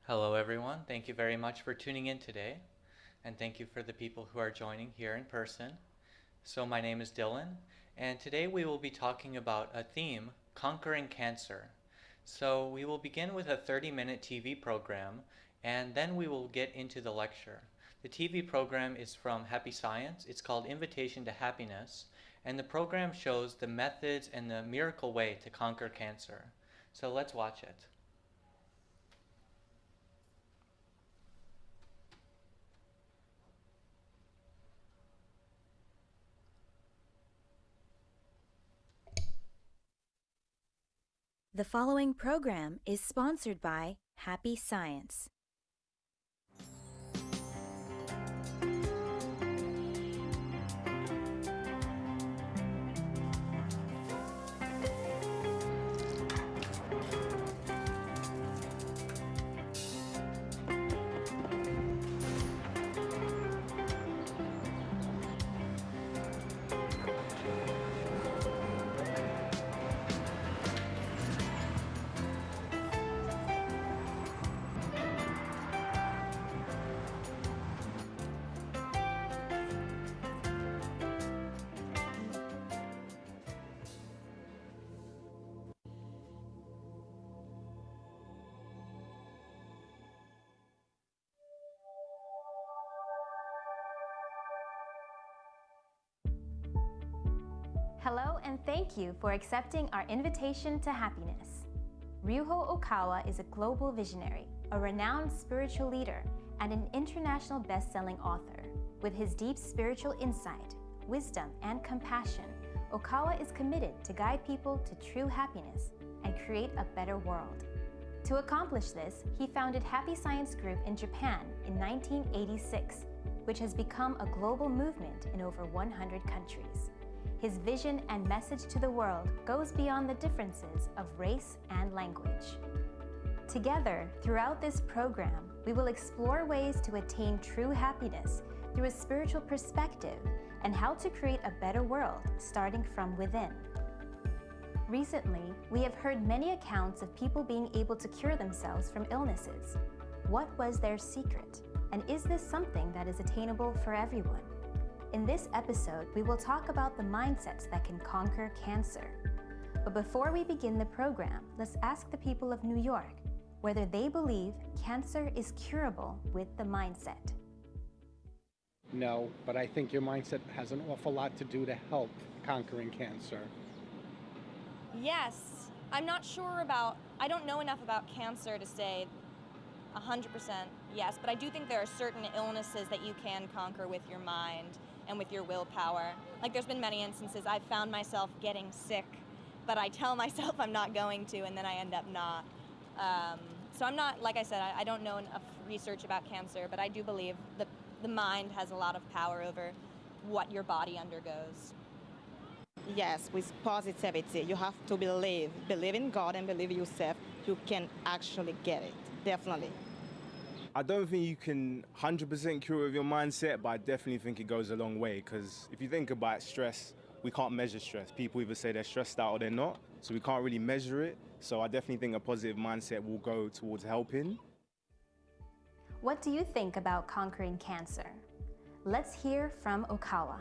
Hello, everyone. Thank you very much for tuning in today, and thank you for the people who are joining here in person. So, my name is Dylan, and today we will be talking about a theme, conquering cancer. So, we will begin with a 30-minute TV program, and then we will get into the lecture. The TV program is from Happy Science. It's called Invitation to Happiness, and the program shows the methods and the miracle way to conquer cancer. So, let's watch it. The following program is sponsored by Happy Science. Hello and thank you for accepting our invitation to happiness. Ryuho Okawa is a global visionary, a renowned spiritual leader, and an international best-selling author. With his deep spiritual insight, wisdom, and compassion, Okawa is committed to guide people to true happiness and create a better world. To accomplish this, he founded Happy Science Group in Japan in 1986, which has become a global movement in over 100 countries. His vision and message to the world goes beyond the differences of race and language. Together, throughout this program, we will explore ways to attain true happiness through a spiritual perspective and how to create a better world starting from within. Recently, we have heard many accounts of people being able to cure themselves from illnesses. What was their secret? And is this something that is attainable for everyone? In this episode, we will talk about the mindsets that can conquer cancer. But before we begin the program, let's ask the people of New York whether they believe cancer is curable with the mindset. No, but I think your mindset has an awful lot to do to help conquering cancer. Yes. I don't know enough about cancer to say 100% yes, but I do think there are certain illnesses that you can conquer with your mind and with your willpower. Like there's been many instances I've found myself getting sick, but I tell myself I'm not going to, and then I end up not. So I'm not, like I said, I don't know enough research about cancer, but I do believe that the mind has a lot of power over what your body undergoes. Yes, with positivity, you have to believe in God and believe yourself. You can actually get it, definitely. I don't think you can 100% cure it with your mindset, but I definitely think it goes a long way, because if you think about stress, we can't measure stress. People either say they're stressed out or they're not, so we can't really measure it. So I definitely think a positive mindset will go towards helping. What do you think about conquering cancer? Let's hear from Okawa.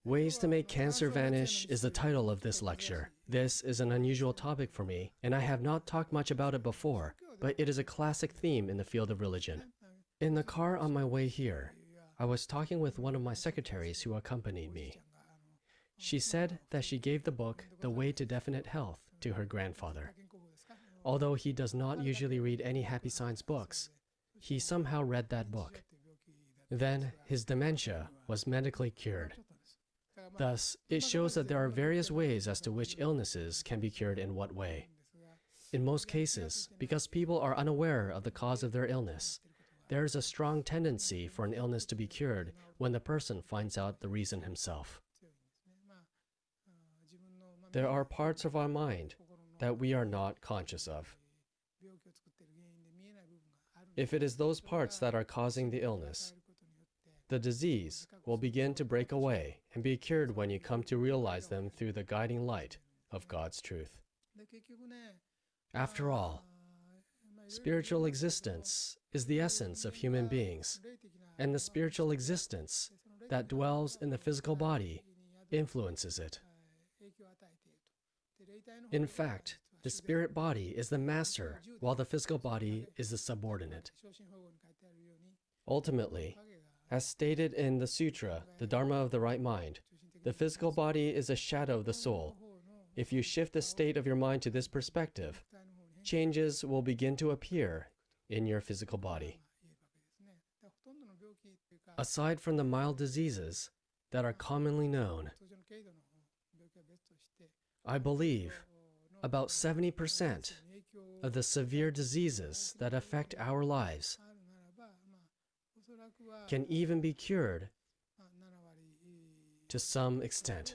Ways to Make Cancer Vanish is the title of this lecture. This is an unusual topic for me, and I have not talked much about it before, but it is a classic theme in the field of religion. In the car on my way here, I was talking with one of my secretaries who accompanied me. She said that she gave the book The Way to Definite Health to her grandfather. Although he does not usually read any Happy Science books, he somehow read that book. Then his dementia was medically cured. Thus, it shows that there are various ways as to which illnesses can be cured in what way. In most cases, because people are unaware of the cause of their illness, there is a strong tendency for an illness to be cured when the person finds out the reason himself. There are parts of our mind that we are not conscious of. If it is those parts that are causing the illness, the disease will begin to break away and be cured when you come to realize them through the guiding light of God's truth. After all, Spiritual existence is the essence of human beings, and the spiritual existence that dwells in the physical body influences it. In fact, the spirit body is the master, while the physical body is the subordinate. Ultimately, as stated in the sutra, the Dharma of the Right Mind, the physical body is a shadow of the soul. If you shift the state of your mind to this perspective, changes will begin to appear in your physical body. Aside from the mild diseases that are commonly known, I believe about 70% of the severe diseases that affect our lives can even be cured to some extent.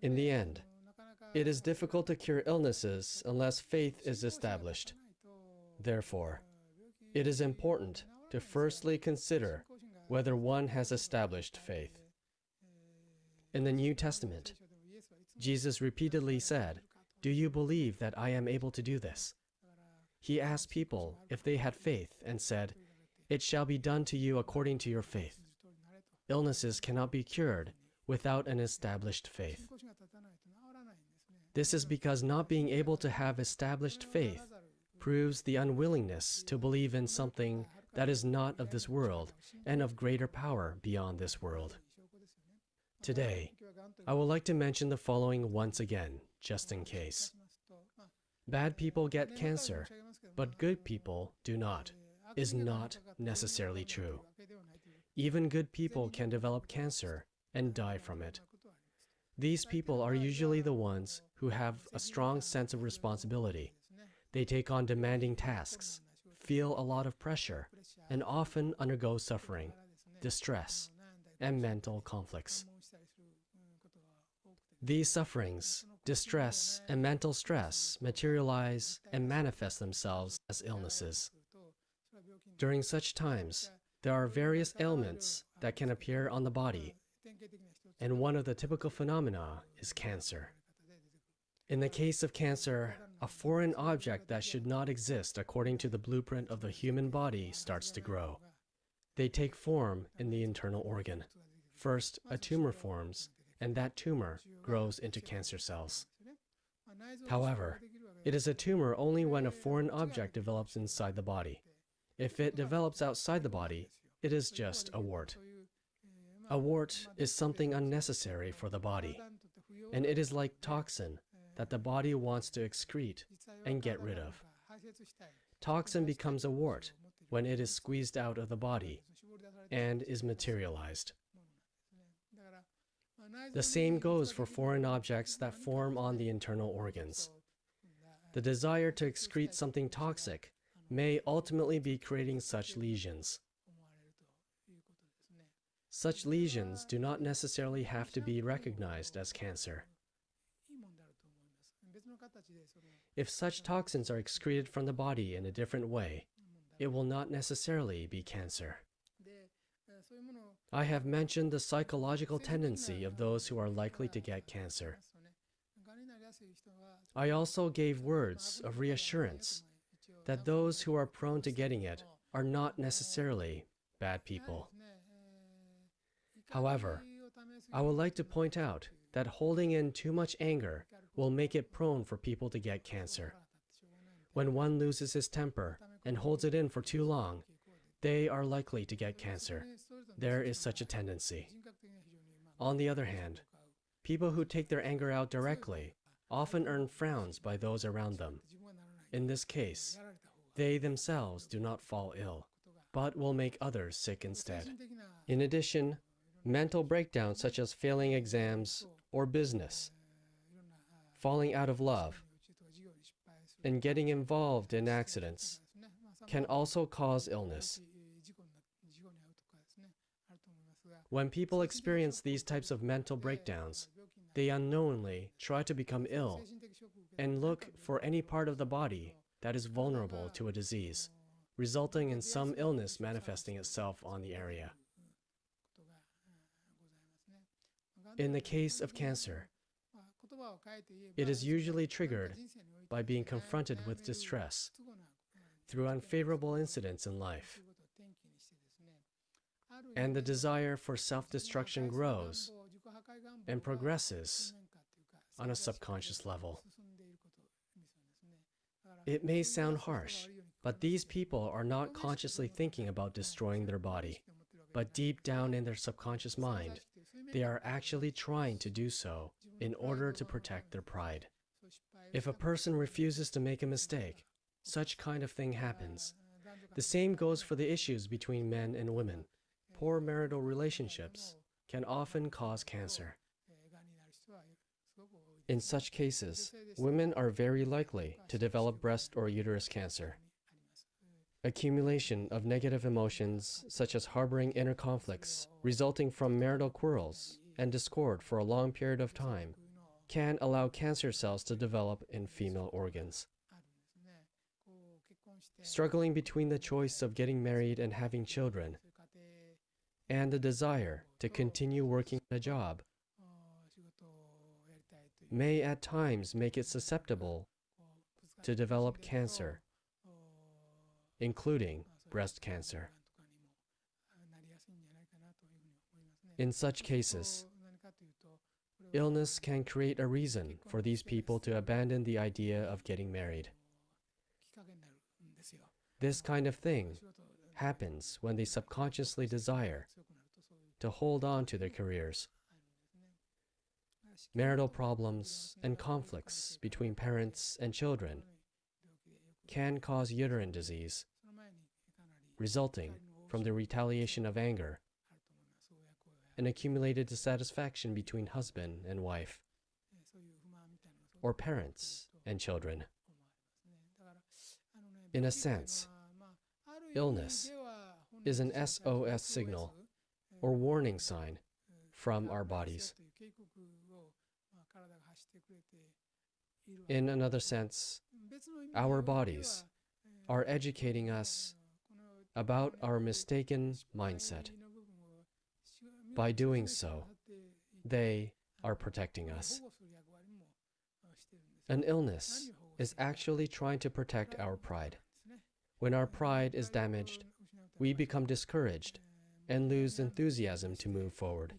In the end, it is difficult to cure illnesses unless faith is established. Therefore, it is important to firstly consider whether one has established faith. In the New Testament, Jesus repeatedly said, "Do you believe that I am able to do this?" He asked people if they had faith and said, "It shall be done to you according to your faith." Illnesses cannot be cured without an established faith. This is because not being able to have established faith proves the unwillingness to believe in something that is not of this world and of greater power beyond this world. Today, I would like to mention the following once again, just in case. Bad people get cancer, but good people do not, is not necessarily true. Even good people can develop cancer and die from it. These people are usually the ones who have a strong sense of responsibility. They take on demanding tasks, feel a lot of pressure, and often undergo suffering, distress, and mental conflicts. These sufferings, distress, and mental stress materialize and manifest themselves as illnesses. During such times, there are various ailments that can appear on the body, and one of the typical phenomena is cancer. In the case of cancer, a foreign object that should not exist according to the blueprint of the human body starts to grow. They take form in the internal organ. First, a tumor forms, and that tumor grows into cancer cells. However, it is a tumor only when a foreign object develops inside the body. If it develops outside the body, it is just a wart. A wart is something unnecessary for the body, and it is like toxin that the body wants to excrete and get rid of. Toxin becomes a wart when it is squeezed out of the body and is materialized. The same goes for foreign objects that form on the internal organs. The desire to excrete something toxic may ultimately be creating such lesions. Such lesions do not necessarily have to be recognized as cancer. If such toxins are excreted from the body in a different way, it will not necessarily be cancer. I have mentioned the psychological tendency of those who are likely to get cancer. I also gave words of reassurance that those who are prone to getting it are not necessarily bad people. However, I would like to point out that holding in too much anger will make it prone for people to get cancer. When one loses his temper and holds it in for too long, they are likely to get cancer. There is such a tendency. On the other hand, people who take their anger out directly often earn frowns by those around them. In this case, they themselves do not fall ill, but will make others sick instead. In addition, mental breakdowns such as failing exams or business, falling out of love, and getting involved in accidents can also cause illness. When people experience these types of mental breakdowns, they unknowingly try to become ill and look for any part of the body that is vulnerable to a disease, resulting in some illness manifesting itself on the area. In the case of cancer, It is usually triggered by being confronted with distress through unfavorable incidents in life. And the desire for self-destruction grows and progresses on a subconscious level. It may sound harsh, but these people are not consciously thinking about destroying their body. But deep down in their subconscious mind, they are actually trying to do so in order to protect their pride. If a person refuses to make a mistake, such kind of thing happens. The same goes for the issues between men and women. Poor marital relationships can often cause cancer. In such cases, women are very likely to develop breast or uterus cancer. Accumulation of negative emotions, such as harboring inner conflicts resulting from marital quarrels and discord for a long period of time, can allow cancer cells to develop in female organs. Struggling between the choice of getting married and having children and the desire to continue working a job may at times make it susceptible to develop cancer, including breast cancer. In such cases, illness can create a reason for these people to abandon the idea of getting married. This kind of thing happens when they subconsciously desire to hold on to their careers. Marital problems and conflicts between parents and children can cause uterine disease, resulting from the retaliation of anger and accumulated dissatisfaction between husband and wife, or parents and children. In a sense, illness is an SOS signal or warning sign from our bodies. In another sense, our bodies are educating us about our mistaken mindset. By doing so, they are protecting us. An illness is actually trying to protect our pride. When our pride is damaged, we become discouraged and lose enthusiasm to move forward.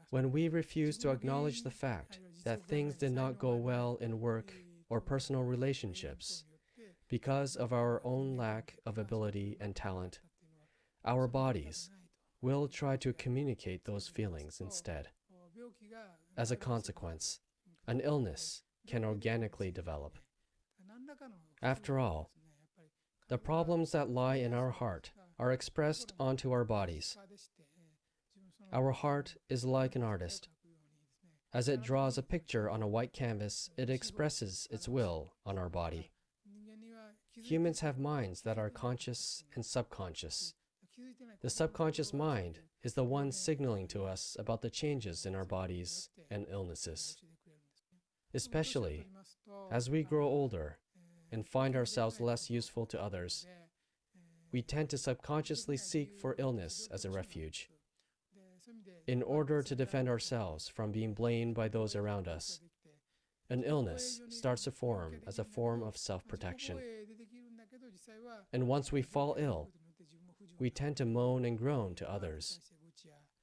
When we refuse to acknowledge the fact that things did not go well in work or personal relationships because of our own lack of ability and talent, our bodies will try to communicate those feelings instead. As a consequence, an illness can organically develop. After all, the problems that lie in our heart are expressed onto our bodies. Our heart is like an artist. As it draws a picture on a white canvas, it expresses its will on our body. Humans have minds that are conscious and subconscious. The subconscious mind is the one signaling to us about the changes in our bodies and illnesses. Especially as we grow older and find ourselves less useful to others, we tend to subconsciously seek for illness as a refuge. In order to defend ourselves from being blamed by those around us, an illness starts to form as a form of self-protection. And once we fall ill, we tend to moan and groan to others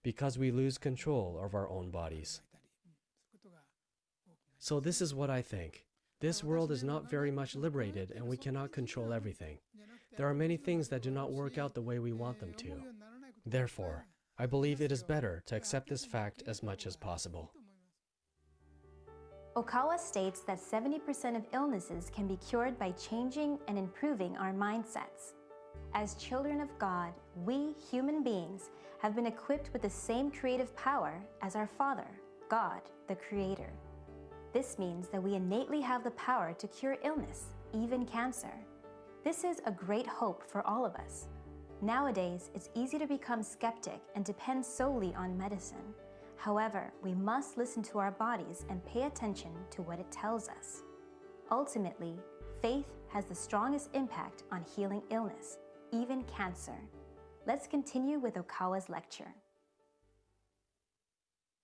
because we lose control of our own bodies. So this is what I think. This world is not very much liberated and we cannot control everything. There are many things that do not work out the way we want them to. Therefore, I believe it is better to accept this fact as much as possible. Okawa states that 70% of illnesses can be cured by changing and improving our mindsets. As children of God, we human beings have been equipped with the same creative power as our Father, God, the Creator. This means that we innately have the power to cure illness, even cancer. This is a great hope for all of us. Nowadays, it's easy to become skeptic and depend solely on medicine. However, we must listen to our bodies and pay attention to what it tells us. Ultimately, faith has the strongest impact on healing illness, even cancer. Let's continue with Okawa's lecture.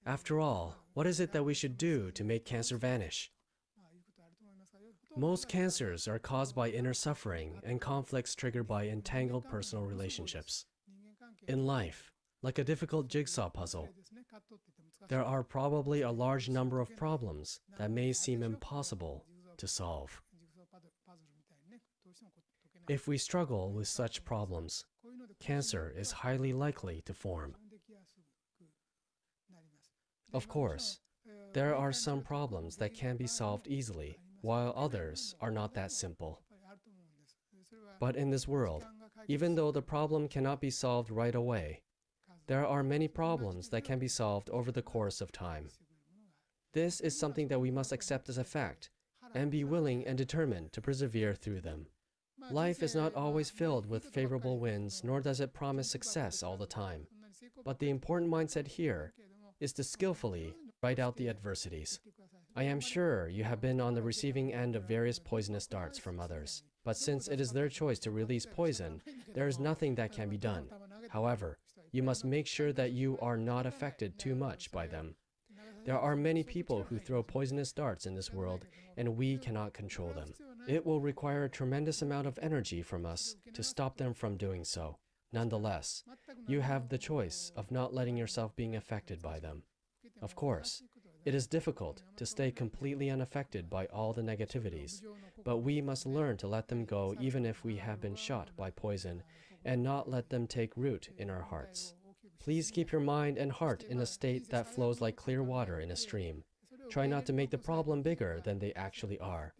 After all, what is it that we should do to make cancer vanish? Most cancers are caused by inner suffering and conflicts triggered by entangled personal relationships. In life, like a difficult jigsaw puzzle, there are probably a large number of problems that may seem impossible to solve. If we struggle with such problems, cancer is highly likely to form. Of course, there are some problems that can be solved easily, while others are not that simple. But in this world, even though the problem cannot be solved right away, there are many problems that can be solved over the course of time. This is something that we must accept as a fact and be willing and determined to persevere through them. Life is not always filled with favorable winds, nor does it promise success all the time. But the important mindset here is to skillfully ride out the adversities. I am sure you have been on the receiving end of various poisonous darts from others, but since it is their choice to release poison, there is nothing that can be done. However, you must make sure that you are not affected too much by them. There are many people who throw poisonous darts in this world, and we cannot control them. It will require a tremendous amount of energy from us to stop them from doing so. Nonetheless, you have the choice of not letting yourself being affected by them. Of course, it is difficult to stay completely unaffected by all the negativities, but we must learn to let them go even if we have been shot by poison, and not let them take root in our hearts. Please keep your mind and heart in a state that flows like clear water in a stream. Try not to make the problem bigger than they actually are.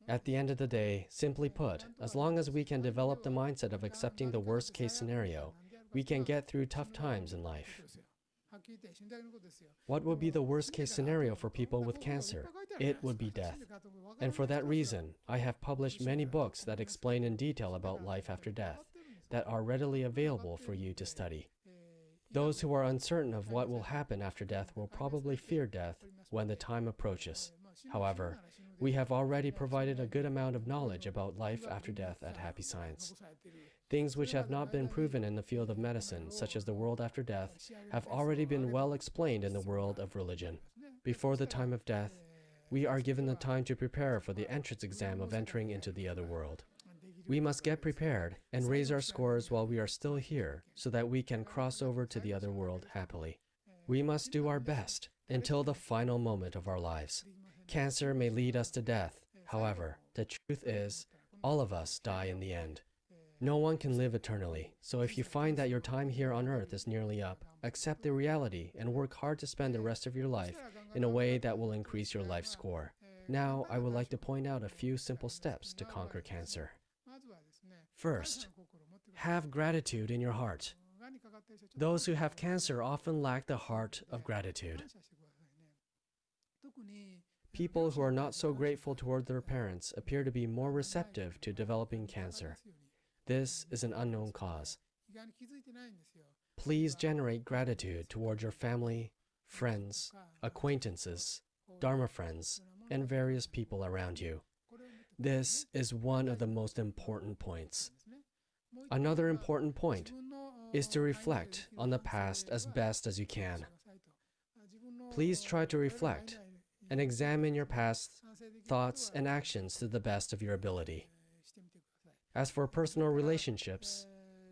At the end of the day, simply put, as long as we can develop the mindset of accepting the worst-case scenario, we can get through tough times in life. What would be the worst-case scenario for people with cancer? It would be death. And for that reason, I have published many books that explain in detail about life after death, that are readily available for you to study. Those who are uncertain of what will happen after death will probably fear death when the time approaches. However, we have already provided a good amount of knowledge about life after death at Happy Science. Things which have not been proven in the field of medicine, such as the world after death, have already been well explained in the world of religion. Before the time of death, we are given the time to prepare for the entrance exam of entering into the other world. We must get prepared and raise our scores while we are still here so that we can cross over to the other world happily. We must do our best until the final moment of our lives. Cancer may lead us to death. However, the truth is, all of us die in the end. No one can live eternally, so if you find that your time here on earth is nearly up, accept the reality and work hard to spend the rest of your life in a way that will increase your life score. Now, I would like to point out a few simple steps to conquer cancer. First, have gratitude in your heart. Those who have cancer often lack the heart of gratitude. People who are not so grateful toward their parents appear to be more receptive to developing cancer. This is an unknown cause. Please generate gratitude toward your family, friends, acquaintances, Dharma friends, and various people around you. This is one of the most important points. Another important point is to reflect on the past as best as you can. Please try to reflect and examine your past thoughts and actions to the best of your ability. As for personal relationships,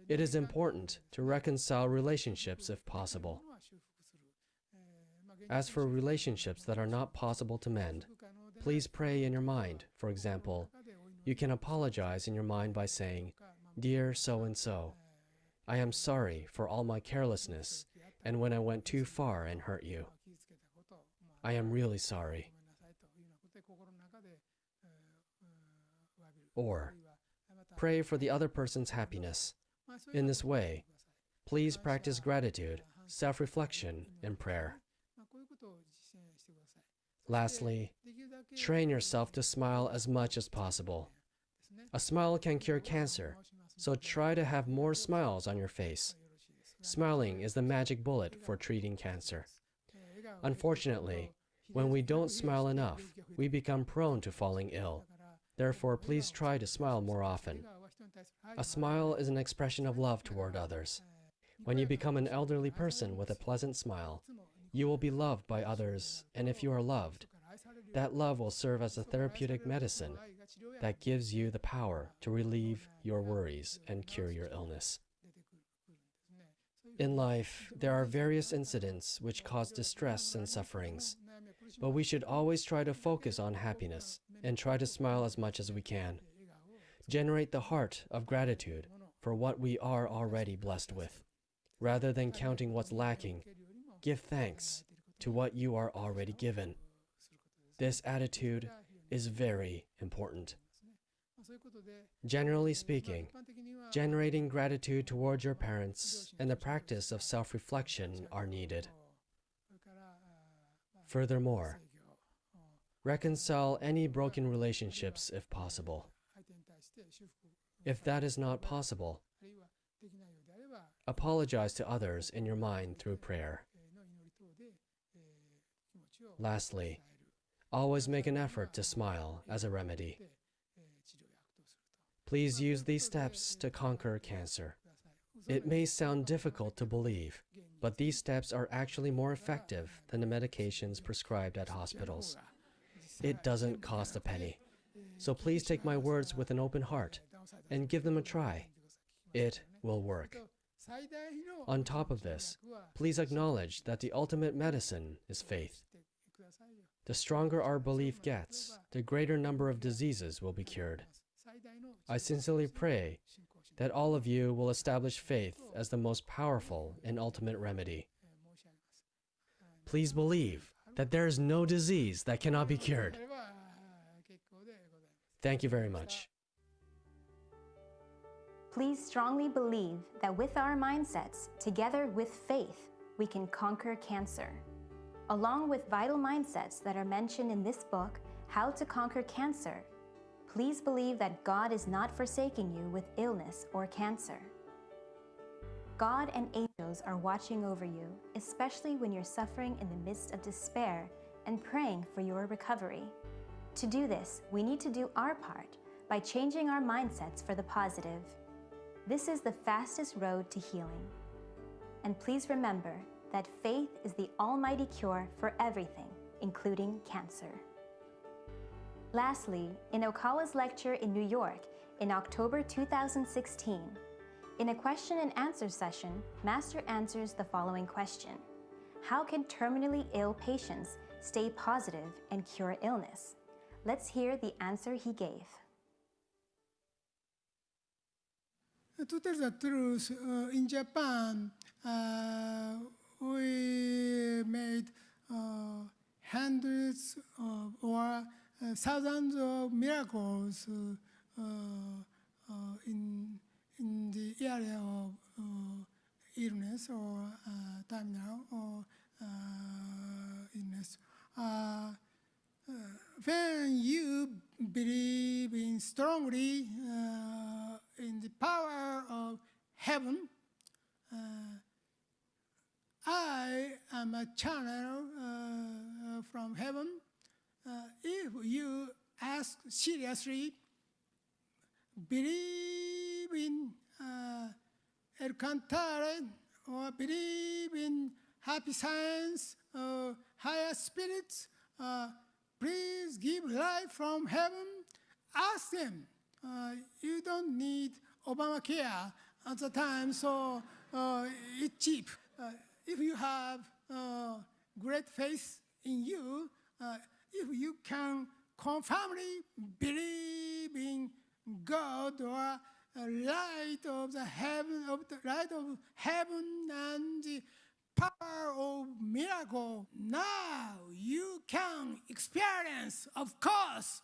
it is important to reconcile relationships if possible. As for relationships that are not possible to mend, please pray in your mind. For example, you can apologize in your mind by saying, "Dear so-and-so, I am sorry for all my carelessness and when I went too far and hurt you. I am really sorry." Or, pray for the other person's happiness. In this way, please practice gratitude, self-reflection, and prayer. Lastly, train yourself to smile as much as possible. A smile can cure cancer, so try to have more smiles on your face. Smiling is the magic bullet for treating cancer. Unfortunately, when we don't smile enough, we become prone to falling ill. Therefore, please try to smile more often. A smile is an expression of love toward others. When you become an elderly person with a pleasant smile, You will be loved by others, and if you are loved, that love will serve as a therapeutic medicine that gives you the power to relieve your worries and cure your illness. In life, there are various incidents which cause distress and sufferings, but we should always try to focus on happiness and try to smile as much as we can. Generate the heart of gratitude for what we are already blessed with. Rather than counting what's lacking, give thanks to what you are already given. This attitude is very important. Generally speaking, generating gratitude towards your parents and the practice of self-reflection are needed. Furthermore, reconcile any broken relationships if possible. If that is not possible, apologize to others in your mind through prayer. Lastly, always make an effort to smile as a remedy. Please use these steps to conquer cancer. It may sound difficult to believe, but these steps are actually more effective than the medications prescribed at hospitals. It doesn't cost a penny. So please take my words with an open heart and give them a try. It will work. On top of this, please acknowledge that the ultimate medicine is faith. The stronger our belief gets, the greater number of diseases will be cured. I sincerely pray that all of you will establish faith as the most powerful and ultimate remedy. Please believe that there is no disease that cannot be cured. Thank you very much. Please strongly believe that with our mindsets, together with faith, we can conquer cancer. Along with vital mindsets that are mentioned in this book, How to Conquer Cancer, please believe that God is not forsaking you with illness or cancer. God and angels are watching over you, especially when you're suffering in the midst of despair and praying for your recovery. To do this, we need to do our part by changing our mindsets for the positive. This is the fastest road to healing. And please remember that faith is the almighty cure for everything, including cancer. Lastly, in Okawa's lecture in New York in October 2016, in a question and answer session, Master answers the following question: how can terminally ill patients stay positive and cure illness? Let's hear the answer he gave. To tell the truth, in Japan, we made hundreds or thousands of miracles in the area of illness or terminal or illness. When you believe in strongly in the power of heaven, I am a channel from heaven. If you ask seriously, believe in El Cantare or believe in happy science or higher spirits, please give life from heaven. Ask them. You don't need Obamacare at the time, so it's cheap. If you have great faith in you, if you can confirmly believe in God or light of the heaven, and the power of miracle, now you can experience, of course,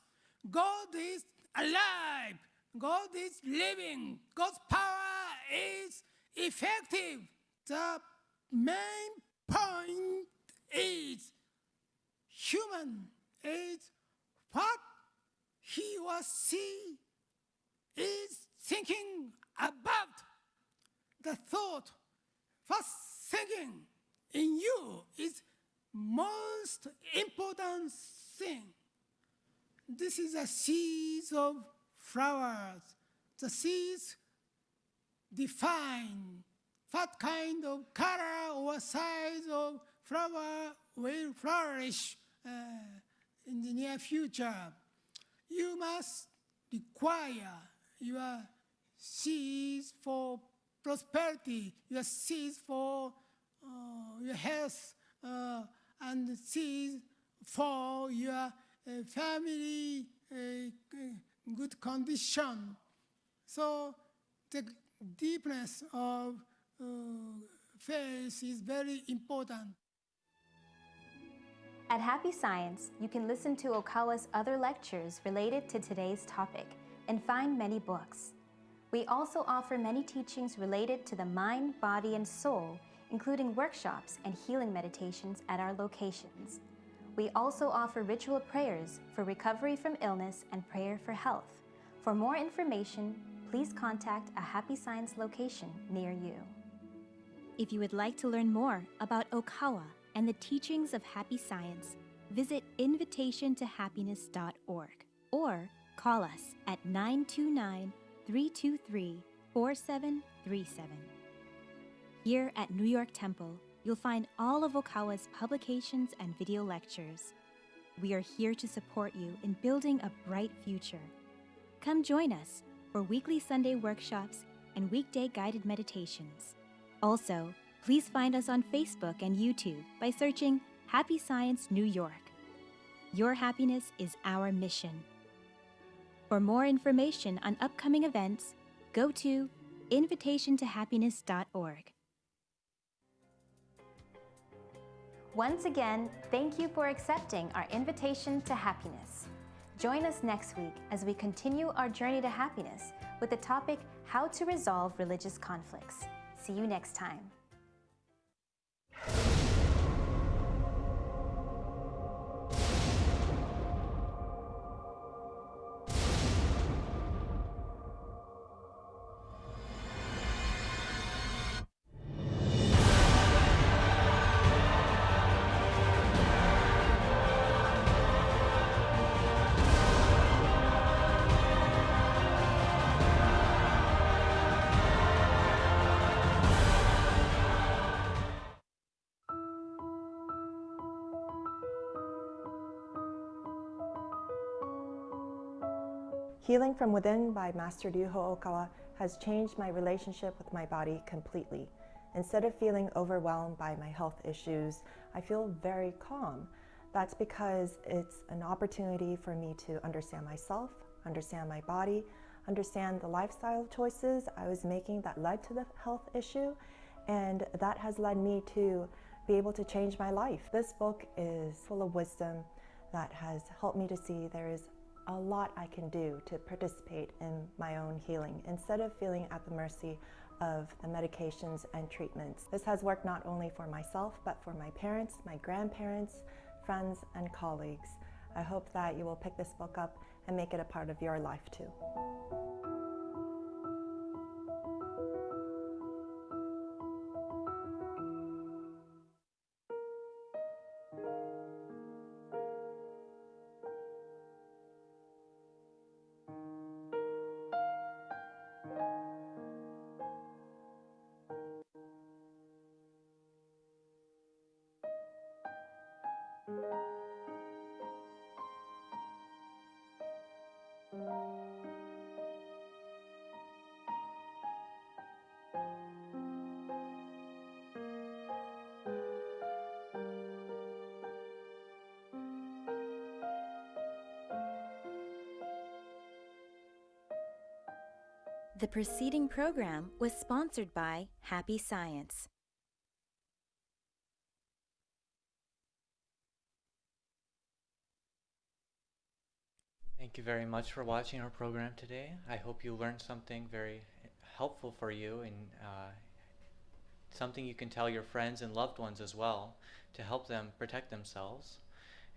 God is alive, God is living, God's power is effective. The main point is human is what he or she is thinking about. The thought, first thinking in you is most important thing. This is a seeds of flowers. The seeds define what kind of color or size of flower will flourish in the near future. You must require your seeds for prosperity, your seeds for your health, and seeds for your family good condition. So the deepness of faith is very important. At Happy Science, you can listen to Okawa's other lectures related to today's topic and find many books. We also offer many teachings related to the mind, body, and soul, including workshops and healing meditations at our locations. We also offer ritual prayers for recovery from illness and prayer for health. For more information, please contact a Happy Science location near you. If you would like to learn more about Okawa and the teachings of Happy Science, visit invitationtohappiness.org or call us at 929-323-4737. Here at New York Temple, you'll find all of Okawa's publications and video lectures. We are here to support you in building a bright future. Come join us for weekly Sunday workshops and weekday guided meditations. Also, please find us on Facebook and YouTube by searching Happy Science New York. Your happiness is our mission. For more information on upcoming events, go to invitationtohappiness.org. Once again, thank you for accepting our invitation to happiness. Join us next week as we continue our journey to happiness with the topic How to Resolve Religious Conflicts. See you next time. Healing from Within by Master Okawa has changed my relationship with my body completely. Instead of feeling overwhelmed by my health issues, I feel very calm. That's because it's an opportunity for me to understand myself, understand my body, understand the lifestyle choices I was making that led to the health issue, and that has led me to be able to change my life. This book is full of wisdom that has helped me to see there is a lot I can do to participate in my own healing instead of feeling at the mercy of the medications and treatments. This has worked not only for myself, but for my parents, my grandparents, friends, and colleagues. I hope that you will pick this book up and make it a part of your life too. The preceding program was sponsored by Happy Science. Thank you very much for watching our program today. I hope you learned something very helpful for you and something you can tell your friends and loved ones as well to help them protect themselves.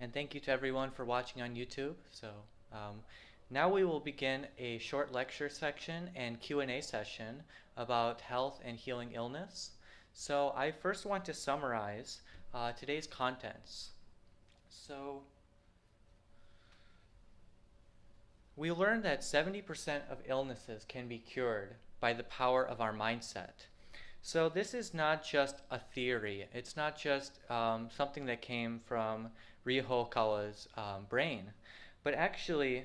And thank you to everyone for watching on YouTube. Now we will begin a short lecture section and Q&A session about health and healing illness. So I first want to summarize today's contents. So we learned that 70% of illnesses can be cured by the power of our mindset. So this is not just a theory. It's not just something that came from Ryuho Okawa's brain, but actually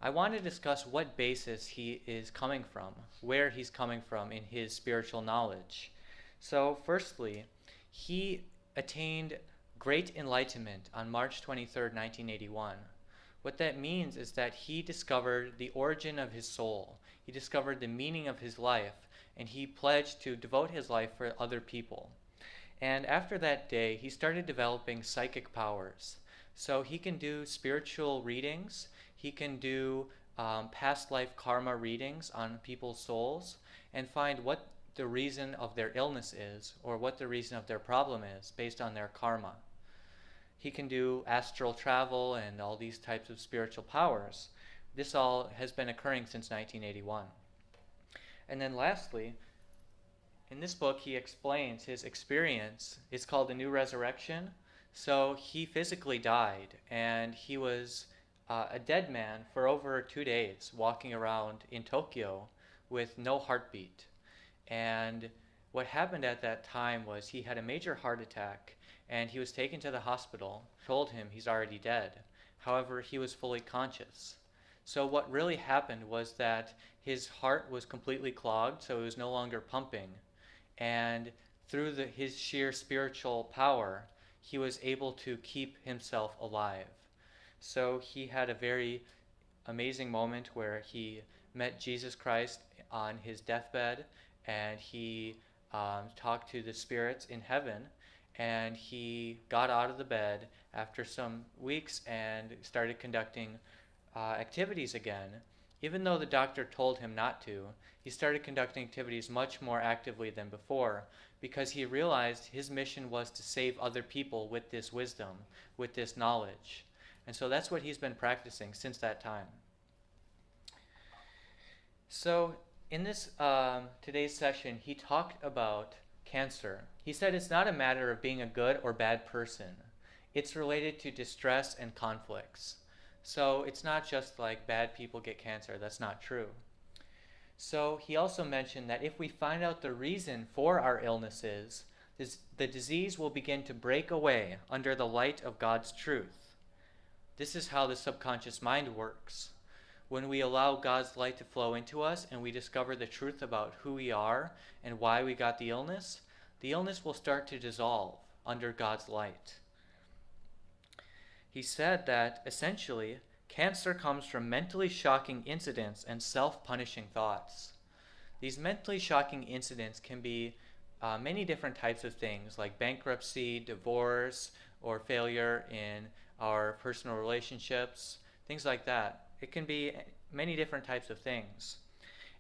I want to discuss what basis he is coming from, where he's coming from in his spiritual knowledge. So firstly, he attained great enlightenment on March 23rd, 1981. What that means is that he discovered the origin of his soul. He discovered the meaning of his life, and he pledged to devote his life for other people. And after that day, he started developing psychic powers. So he can do spiritual readings, he can do past life karma readings on people's souls, and find what the reason of their illness is, or what the reason of their problem is, based on their karma. He can do astral travel and all these types of spiritual powers. This all has been occurring since 1981. And then lastly, in this book he explains his experience. It's called The New Resurrection. So he physically died, and he was a dead man for over 2 days, walking around in Tokyo with no heartbeat. And what happened at that time was he had a major heart attack, and he was taken to the hospital, told him he's already dead. However, he was fully conscious. So what really happened was that his heart was completely clogged, so it was no longer pumping. And through his sheer spiritual power, he was able to keep himself alive. So he had a very amazing moment where he met Jesus Christ on his deathbed, and he talked to the spirits in heaven, and he got out of the bed after some weeks and started conducting activities again. Even though the doctor told him not to, he started conducting activities much more actively than before, because he realized his mission was to save other people with this wisdom, with this knowledge. And so that's what he's been practicing since that time. So in this today's session, he talked about cancer. He said it's not a matter of being a good or bad person. It's related to distress and conflicts. So it's not just like bad people get cancer. That's not true. So he also mentioned that if we find out the reason for our illnesses, the disease will begin to break away under the light of God's truth. This is how the subconscious mind works. When we allow God's light to flow into us and we discover the truth about who we are and why we got the illness will start to dissolve under God's light. He said that essentially, cancer comes from mentally shocking incidents and self-punishing thoughts. These mentally shocking incidents can be many different types of things, like bankruptcy, divorce, or failure in our personal relationships, things like that. It can be many different types of things.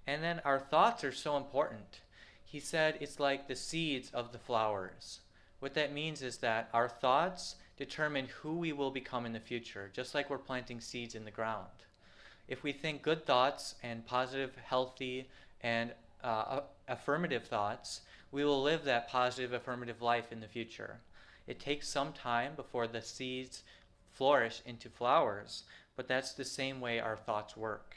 And then our thoughts are so important. He said it's like the seeds of the flowers. What that means is that our thoughts determine who we will become in the future, just like we're planting seeds in the ground. If we think good thoughts and positive, healthy, and affirmative thoughts, we will live that positive, affirmative life in the future. It takes some time before the seeds flourish into flowers, but that's the same way our thoughts work.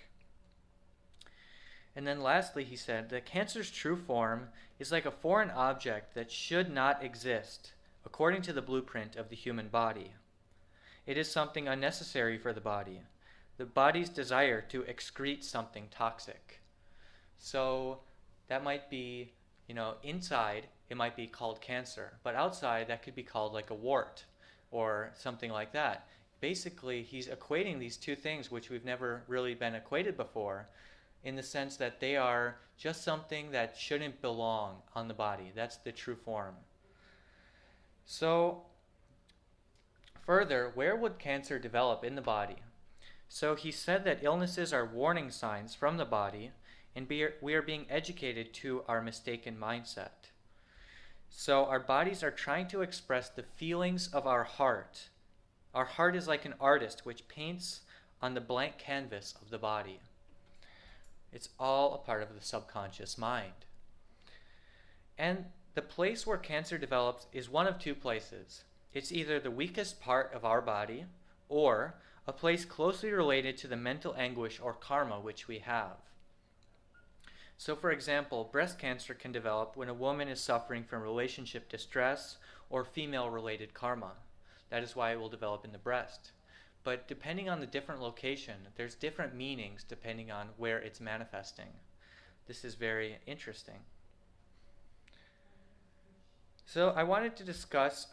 And then lastly, he said that cancer's true form is like a foreign object that should not exist, according to the blueprint of the human body. It is something unnecessary for the body's desire to excrete something toxic. So that might be, inside it might be called cancer, but outside that could be called like a wart or something like that. Basically, he's equating these two things which we've never really been equated before, in the sense that they are just something that shouldn't belong on the body. That's the true form. So further, where would cancer develop in the body? So he said that illnesses are warning signs from the body, and we are being educated to our mistaken mindset. So our bodies are trying to express the feelings of our heart. Our heart is like an artist which paints on the blank canvas of the body. It's all a part of the subconscious mind. And the place where cancer develops is one of two places. It's either the weakest part of our body, or a place closely related to the mental anguish or karma which we have. So for example, breast cancer can develop when a woman is suffering from relationship distress or female-related karma. That is why it will develop in the breast. But depending on the different location, there's different meanings depending on where it's manifesting. This is very interesting. So I wanted to discuss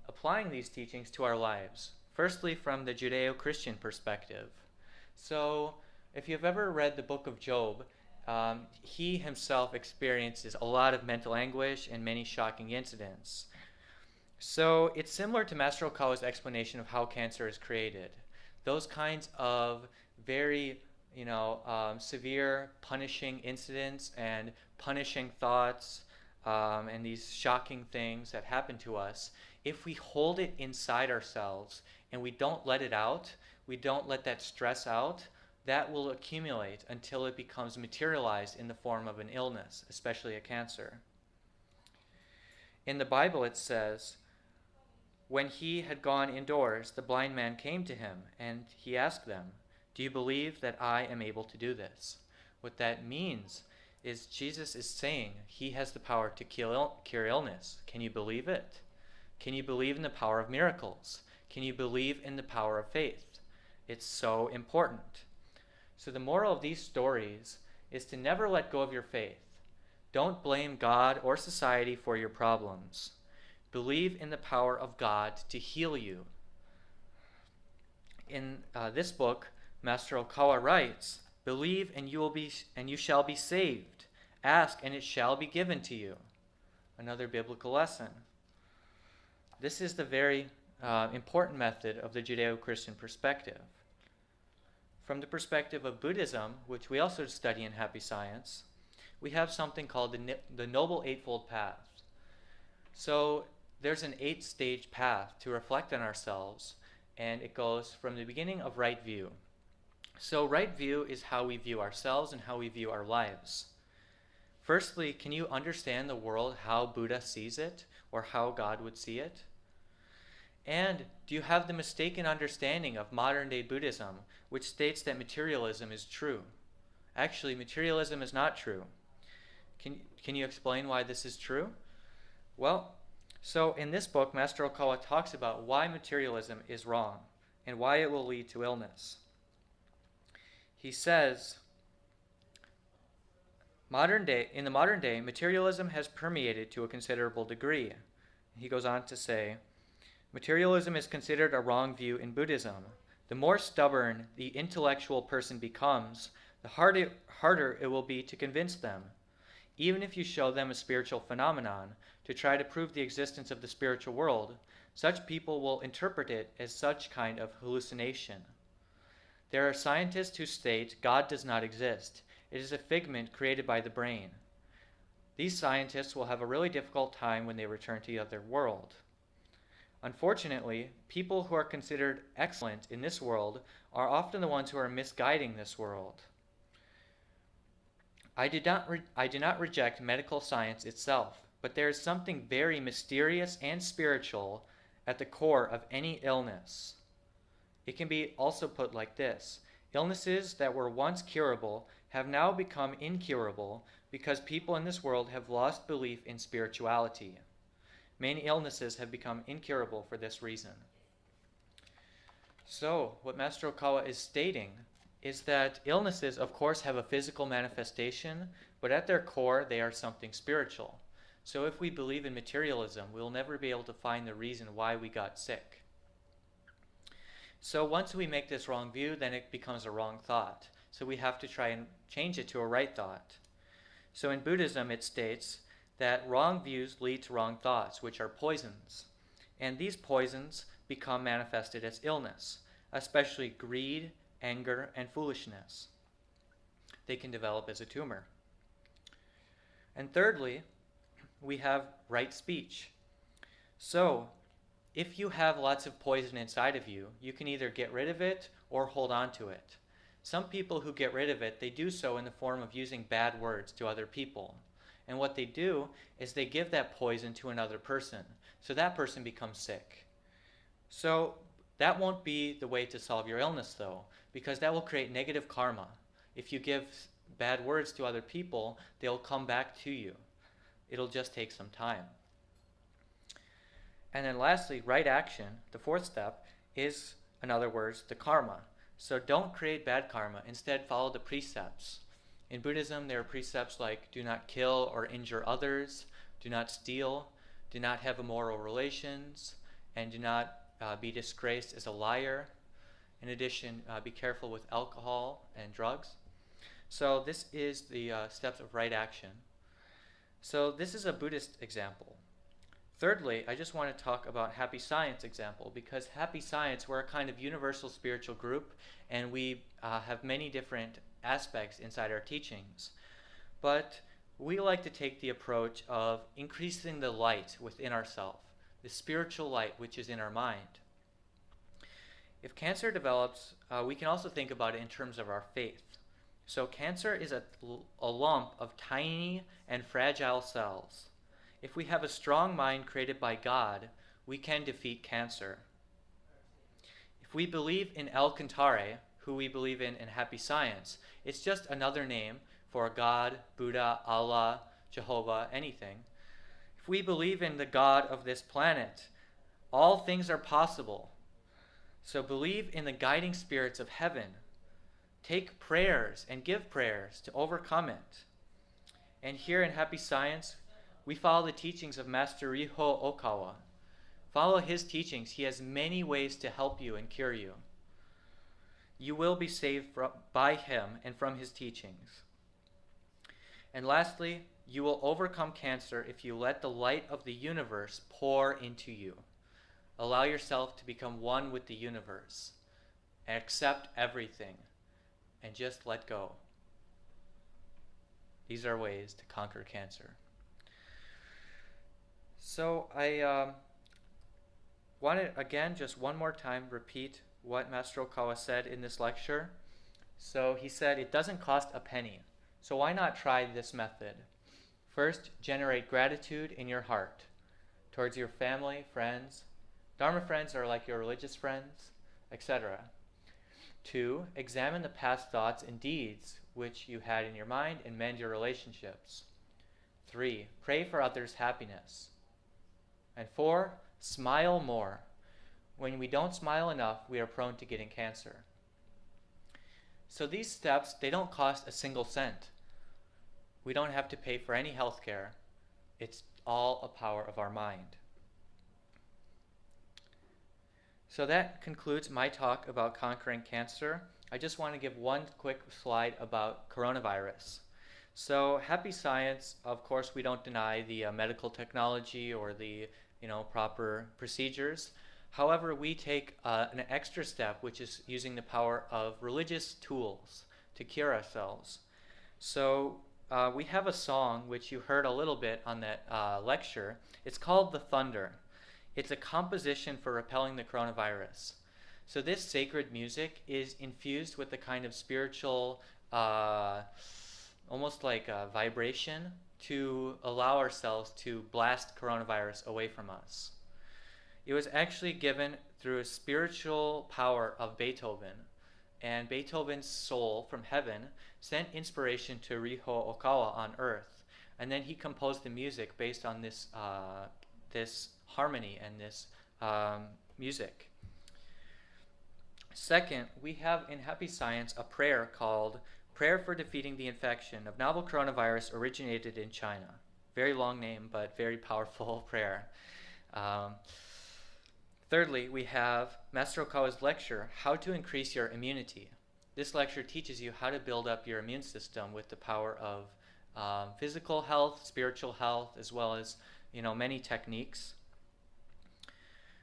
applying these teachings to our lives. Firstly, from the Judeo-Christian perspective. So if you've ever read the book of Job, he himself experiences a lot of mental anguish and many shocking incidents. So it's similar to Master Okawa's explanation of how cancer is created. Those kinds of very, severe punishing incidents and punishing thoughts and these shocking things that happen to us, if we hold it inside ourselves and we don't let it out, we don't let that stress out, that will accumulate until it becomes materialized in the form of an illness, especially a cancer. In the Bible it says, when he had gone indoors, the blind man came to him, and he asked them, "Do you believe that I am able to do this?" What that means is Jesus is saying he has the power to cure illness. Can you believe it? Can you believe in the power of miracles? Can you believe in the power of faith? It's so important. So the moral of these stories is to never let go of your faith. Don't blame God or society for your problems. Believe in the power of God to heal you. In this book, Master Okawa writes, "Believe and you shall be saved. Ask and it shall be given to you." Another biblical lesson. This is the very important method of the Judeo-Christian perspective. From the perspective of Buddhism, which we also study in Happy Science, we have something called the Noble Eightfold Path. So there's an 8-stage path to reflect on ourselves, and it goes from the beginning of right view. So right view is how we view ourselves and how we view our lives. Firstly, can you understand the world how Buddha sees it, or how God would see it? And do you have the mistaken understanding of modern-day Buddhism, which states that materialism is true? Actually, materialism is not true. Can you explain why this is true? Well, so in this book, Master Okawa talks about why materialism is wrong and why it will lead to illness. He says, in the modern day, materialism has permeated to a considerable degree. He goes on to say, materialism is considered a wrong view in Buddhism. The more stubborn the intellectual person becomes, the harder it will be to convince them. Even if you show them a spiritual phenomenon to try to prove the existence of the spiritual world, such people will interpret it as such kind of hallucination. There are scientists who state God does not exist. It is a figment created by the brain. These scientists will have a really difficult time when they return to the other world. Unfortunately, people who are considered excellent in this world are often the ones who are misguiding this world. I do not reject medical science itself, but there is something very mysterious and spiritual at the core of any illness. It can be also put like this: illnesses that were once curable have now become incurable because people in this world have lost belief in spirituality. Many illnesses have become incurable for this reason. So, what Master Okawa is stating is that illnesses, of course, have a physical manifestation, but at their core, they are something spiritual. So if we believe in materialism, we'll never be able to find the reason why we got sick. So once we make this wrong view, then it becomes a wrong thought. So we have to try and change it to a right thought. So in Buddhism, it states that wrong views lead to wrong thoughts, which are poisons. And these poisons become manifested as illness, especially greed, anger, and foolishness. They can develop as a tumor. And thirdly, we have right speech. So, if you have lots of poison inside of you, you can either get rid of it or hold on to it. Some people who get rid of it, they do so in the form of using bad words to other people. And what they do is they give that poison to another person, so that person becomes sick. So that won't be the way to solve your illness, though, because that will create negative karma. If you give bad words to other people, they'll come back to you. It'll just take some time. And then lastly, right action, the fourth step, is, in other words, the karma. So don't create bad karma. Instead, follow the precepts. In Buddhism, there are precepts like do not kill or injure others, do not steal, do not have immoral relations, and do not be disgraced as a liar. In addition, be careful with alcohol and drugs. So this is the steps of right action. So this is a Buddhist example. Thirdly, I just want to talk about Happy Science example, because Happy Science, we're a kind of universal spiritual group, and we have many different aspects inside our teachings. But we like to take the approach of increasing the light within ourselves, the spiritual light which is in our mind. If cancer develops, we can also think about it in terms of our faith. So cancer is a lump of tiny and fragile cells. If we have a strong mind created by God, we can defeat cancer. If we believe in El Cantare, who we believe in Happy Science, it's just another name for God, Buddha, Allah, Jehovah, anything. If we believe in the God of this planet, all things are possible. So believe in the guiding spirits of heaven. Take prayers and give prayers to overcome it. And here in Happy Science, we follow the teachings of Master Okawa. Follow his teachings. He has many ways to help you and cure you. You will be saved by him and from his teachings. And lastly, you will overcome cancer if you let the light of the universe pour into you. Allow yourself to become one with the universe and accept everything and just let go. These are ways to conquer cancer. So I want to, again, just one more time, repeat what Master Okawa said in this lecture. So he said, it doesn't cost a penny. So why not try this method? First, generate gratitude in your heart towards your family, friends. Dharma friends are like your religious friends, etc. 2, examine the past thoughts and deeds which you had in your mind and mend your relationships. 3, pray for others' happiness. And 4, smile more. When we don't smile enough, we are prone to getting cancer. So these steps, they don't cost a single cent. We don't have to pay for any health care. It's all a power of our mind. So that concludes my talk about conquering cancer. I just want to give one quick slide about coronavirus. So Happy Science, of course, we don't deny the medical technology or the proper procedures. However, we take an extra step, which is using the power of religious tools to cure ourselves. So we have a song which you heard a little bit on that lecture. It's called The Thunder. It's a composition for repelling the coronavirus. So this sacred music is infused with a kind of spiritual, almost like a vibration, to allow ourselves to blast coronavirus away from us. It was actually given through a spiritual power of Beethoven, and Beethoven's soul from heaven sent inspiration to Ryuho Okawa on earth, and then he composed the music based on this this harmony and this music. Second, we have in Happy Science a prayer called Prayer for Defeating the Infection of Novel Coronavirus Originated in China. Very long name, but very powerful prayer. Thirdly, we have Master Okawa's lecture, How to Increase Your Immunity. This lecture teaches you how to build up your immune system with the power of physical health, spiritual health, as well as many techniques.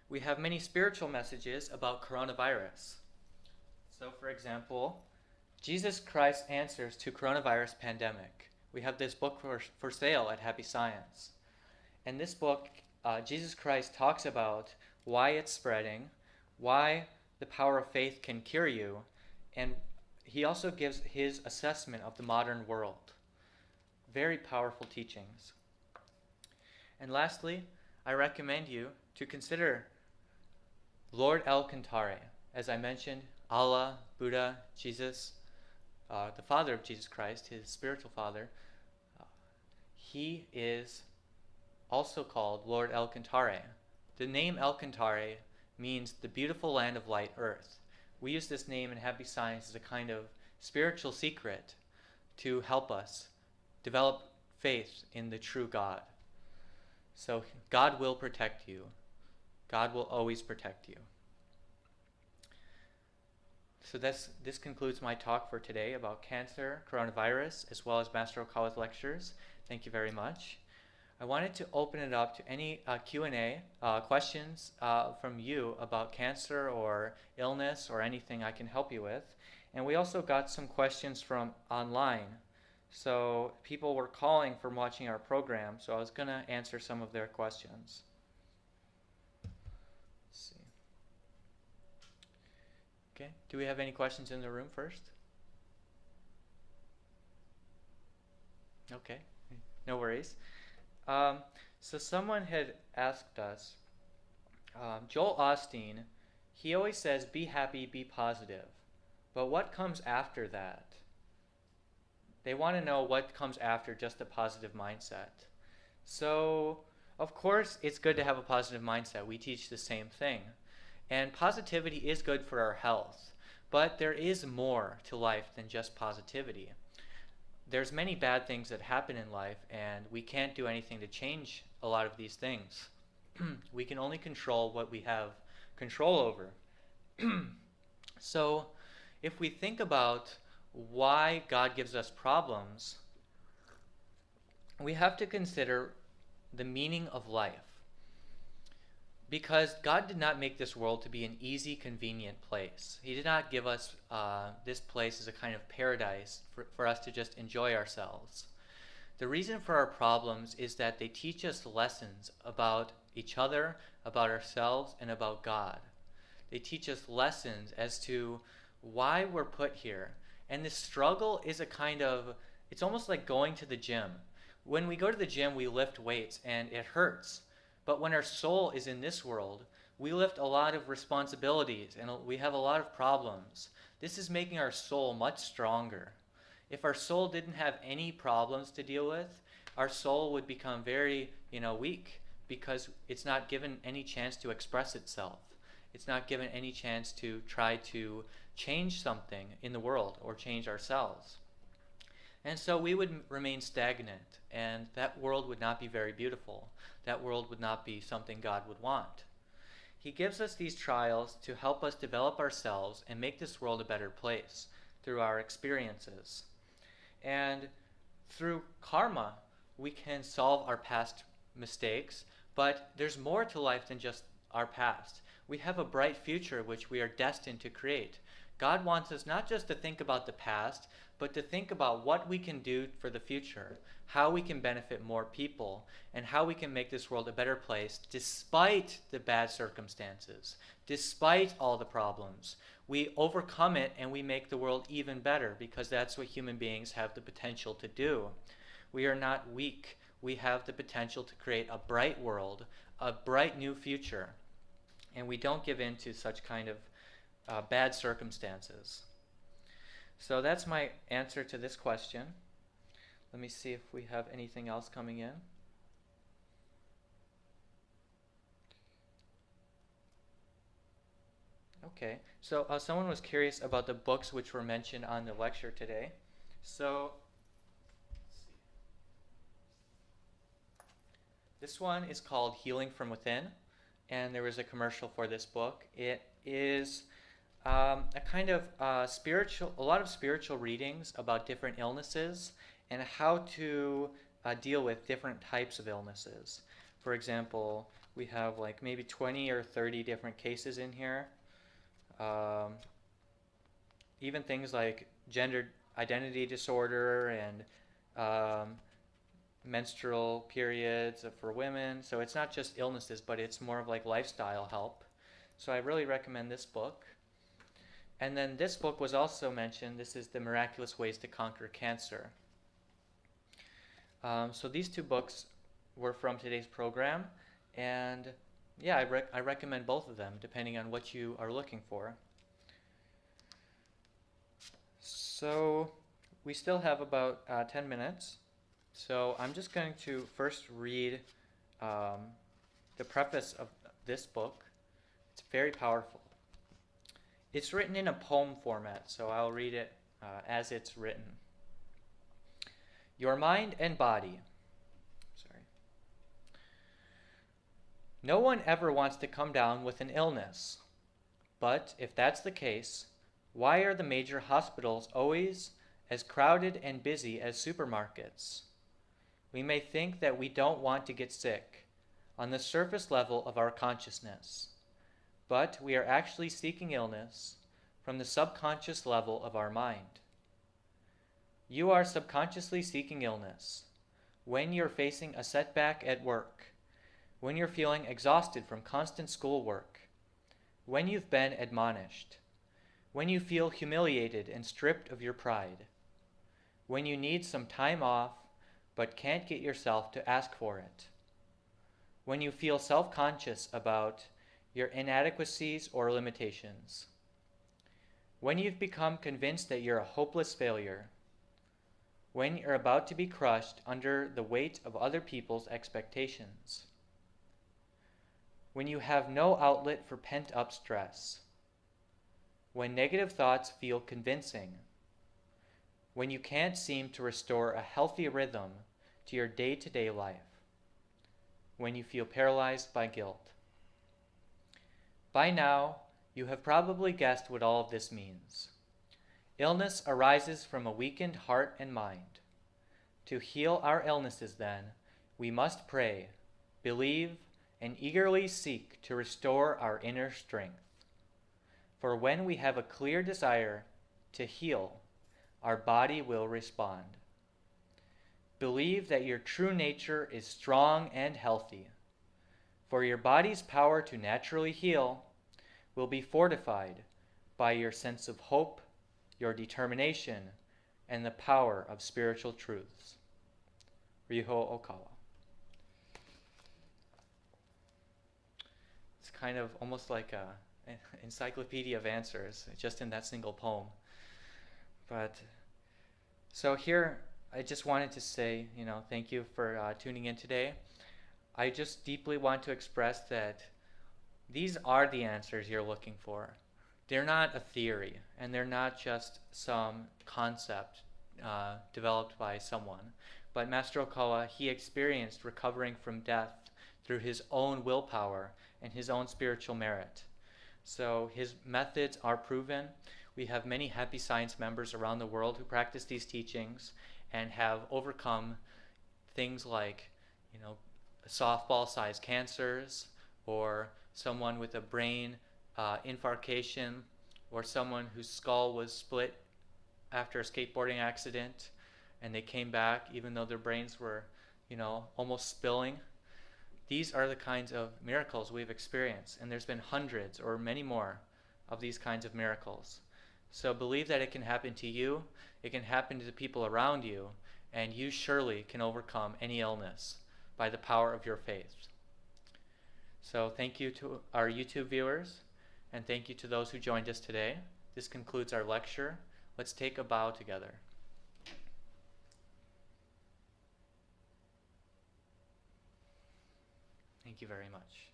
We have many spiritual messages about coronavirus. So for example, Jesus Christ's answers to coronavirus pandemic. We have this book for sale at Happy Science. In this book, Jesus Christ talks about why it's spreading, why the power of faith can cure you, and he also gives his assessment of the modern world. Very powerful teachings. And lastly, I recommend you to consider Lord El Cantare. As I mentioned, Allah, Buddha, Jesus, the father of Jesus Christ, his spiritual father, he is also called Lord El Cantare. The name El Cantare means the beautiful land of light earth. We use this name in Happy Science as a kind of spiritual secret to help us develop faith in the true God. So God will protect you. God will always protect you. So this concludes my talk for today about cancer, coronavirus, as well as Master Okawa's lectures. Thank you very much. I wanted to open it up to any Q&A, questions from you about cancer or illness or anything I can help you with. And we also got some questions from online. So people were calling from watching our program, so I was going to answer some of their questions. Let's see. Okay, do we have any questions in the room first? Okay, no worries. So someone had asked us, Joel Osteen, he always says, be happy, be positive. But what comes after that? They want to know what comes after just a positive mindset. So, of course, it's good to have a positive mindset. We teach the same thing. And positivity is good for our health. But there is more to life than just positivity. There's many bad things that happen in life, and we can't do anything to change a lot of these things. We can only control what we have control over. So if we think about why God gives us problems, we have to consider the meaning of life. Because God did not make this world to be an easy, convenient place. He did not give us this place as a kind of paradise for us to just enjoy ourselves. The reason for our problems is that they teach us lessons about each other, about ourselves, and about God. They teach us lessons as to why we're put here. And this struggle is a kind of, it's almost like going to the gym. When we go to the gym, we lift weights and it hurts. But when our soul is in this world, we lift a lot of responsibilities and we have a lot of problems. This is making our soul much stronger. If our soul didn't have any problems to deal with, our soul would become very, weak because it's not given any chance to express itself. It's not given any chance to try to change something in the world or change ourselves. And so we would remain stagnant, and that world would not be very beautiful. That world would not be something God would want. He gives us these trials to help us develop ourselves and make this world a better place through our experiences. And through karma, we can solve our past mistakes, but there's more to life than just our past. We have a bright future which we are destined to create. God wants us not just to think about the past, but to think about what we can do for the future, how we can benefit more people, and how we can make this world a better place despite the bad circumstances, despite all the problems. We overcome it and we make the world even better because that's what human beings have the potential to do. We are not weak. We have the potential to create a bright world, a bright new future, and we don't give in to such kind of bad circumstances. So that's my answer to this question. Let me see if we have anything else coming in. Okay, so someone was curious about the books which were mentioned on the lecture today. So let's see. This one is called Healing from Within, and there was a commercial for this book. It is a kind of a lot of spiritual readings about different illnesses and how to deal with different types of illnesses. For example, we have like maybe 20 or 30 different cases in here. Even things like gender identity disorder and menstrual periods for women. So it's not just illnesses, but it's more of like lifestyle help. So I really recommend this book. And then this book was also mentioned. This is The Miraculous Ways to Conquer Cancer. So these two books were from today's program. And yeah, I recommend both of them depending on what you are looking for. So we still have about 10 minutes. So I'm just going to first read the preface of this book. It's very powerful. It's written in a poem format, so I'll read it as it's written. Your mind and body. Sorry. No one ever wants to come down with an illness. But if that's the case, why are the major hospitals always as crowded and busy as supermarkets? We may think that we don't want to get sick on the surface level of our consciousness, but we are actually seeking illness from the subconscious level of our mind. You are subconsciously seeking illness when you're facing a setback at work, when you're feeling exhausted from constant schoolwork, when you've been admonished, when you feel humiliated and stripped of your pride, when you need some time off but can't get yourself to ask for it, when you feel self-conscious about your inadequacies or limitations, when you've become convinced that you're a hopeless failure, when you're about to be crushed under the weight of other people's expectations, when you have no outlet for pent-up stress, when negative thoughts feel convincing, when you can't seem to restore a healthy rhythm to your day-to-day life, when you feel paralyzed by guilt. By now, you have probably guessed what all of this means. Illness arises from a weakened heart and mind. To heal our illnesses, then, we must pray, believe, and eagerly seek to restore our inner strength. For when we have a clear desire to heal, our body will respond. Believe that your true nature is strong and healthy, for your body's power to naturally heal will be fortified by your sense of hope, your determination, and the power of spiritual truths. Ryuho Okawa. It's kind of almost like an encyclopedia of answers, just in that single poem. But so here, I just wanted to say, thank you for tuning in today. I just deeply want to express that these are the answers you're looking for. They're not a theory, and they're not just some concept developed by someone. But Master Okawa, he experienced recovering from death through his own willpower and his own spiritual merit. So his methods are proven. We have many Happy Science members around the world who practice these teachings and have overcome things like, softball-sized cancers, or someone with a brain infarction, or someone whose skull was split after a skateboarding accident, and they came back even though their brains were, almost spilling. These are the kinds of miracles we've experienced, and there's been hundreds or many more of these kinds of miracles. So believe that it can happen to you, it can happen to the people around you, and you surely can overcome any illness by the power of your faith. So thank you to our YouTube viewers, and thank you to those who joined us today. This concludes our lecture. Let's take a bow together. Thank you very much.